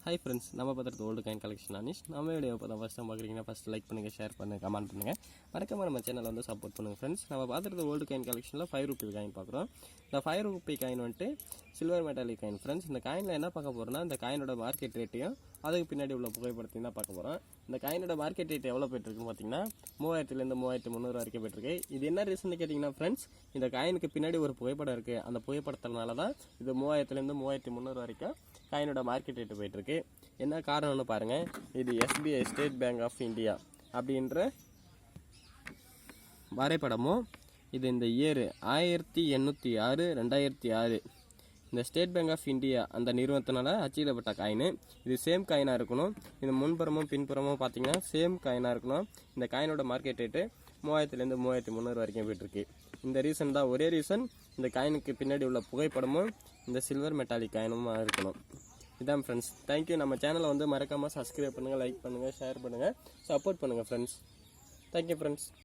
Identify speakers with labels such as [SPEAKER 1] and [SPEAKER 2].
[SPEAKER 1] Hi friends, நம்ம பார்த்துட்டு old coin collection Anish. நம்ம வீடியோ இப்போ தான் ஃபஸ்ட் டைம் பார்க்குறீங்கன்னா ஃபஸ்ட் லைக் பண்ணுங்கள், ஷேர் பண்ணுங்கள், கமெண்ட் பண்ணுங்கள். மறக்காம நம்ம சேனலை வந்து சப்போர்ட் பண்ணுங்கள் ஃப்ரெண்ட்ஸ். நம்ம பார்த்துட்டு ஓல்டு காயின் கலெக்ஷனில் 5 ரூபி காயின் பார்க்குறோம். இந்த 5 ரூபி காயின் வந்துட்டு சில்வர் மெட்டாலிக் காயின் ஃப்ரெண்ட்ஸ். இந்த காயினில் என்ன பார்க்க போகிறோம்னா, இந்த காயினோட மார்க்கெட் ரேட்டையும் அதுக்கு பின்னாடி உள்ள புகைப்படத்தையும் தான் பார்க்க போகிறோம். இந்த காயினோட மார்க்கெட் ரேட் எவ்வளோ போய்ட்டுருக்குன்னு பார்த்தீங்கன்னா 3000லேருந்து 3300 வரைக்கும் போய்ட்டுருக்கு. இது என்ன ரீசன் கேட்டிங்கன்னா ஃப்ரெண்ட்ஸ், இந்த காயினுக்கு பின்னாடி ஒரு புகைப்படம் இருக்குது. அந்த புகைப்படத்தினால தான் இது 3000லேருந்து 3300 வரைக்கும் காயினோட மார்க்கெட் ரேட்டு போய்ட்டுருக்கு. என்ன காரணம்னு பாருங்கள், இது SBI State Bank of India அப்படின்ற வரைபடமும், இது இந்த இயரு 1806 2006 இந்த ஸ்டேட் பேங்க் ஆஃப் இந்தியா அந்த நிறுவனத்தினால அச்சிடப்பட்ட காயின். இது சேம் காயினாக இருக்கணும். இது முன்புறமும் பின்புறமும் பார்த்தீங்கன்னா சேம் காயினாக இருக்கணும். இந்த காயினோட மார்க்கெட் ரேட்டு 3000லேருந்து 3300 வரைக்கும் போய்ட்டுருக்கு. இந்த ரீசன் தான், ஒரே ரீசன், இந்த காயினுக்கு பின்னாடி உள்ள புகைப்படமும் இந்த சில்வர் மெட்டாலிக் காயினும் இருக்கணும். இதான் ஃப்ரெண்ட்ஸ். தேங்க்யூ. நம்ம சேனலை வந்து மறக்காமல் சப்ஸ்கிரைப் பண்ணுங்கள், லைக் பண்ணுங்கள், ஷேர் பண்ணுங்கள், சப்போர்ட் பண்ணுங்கள் ஃப்ரெண்ட்ஸ். Thank you friends.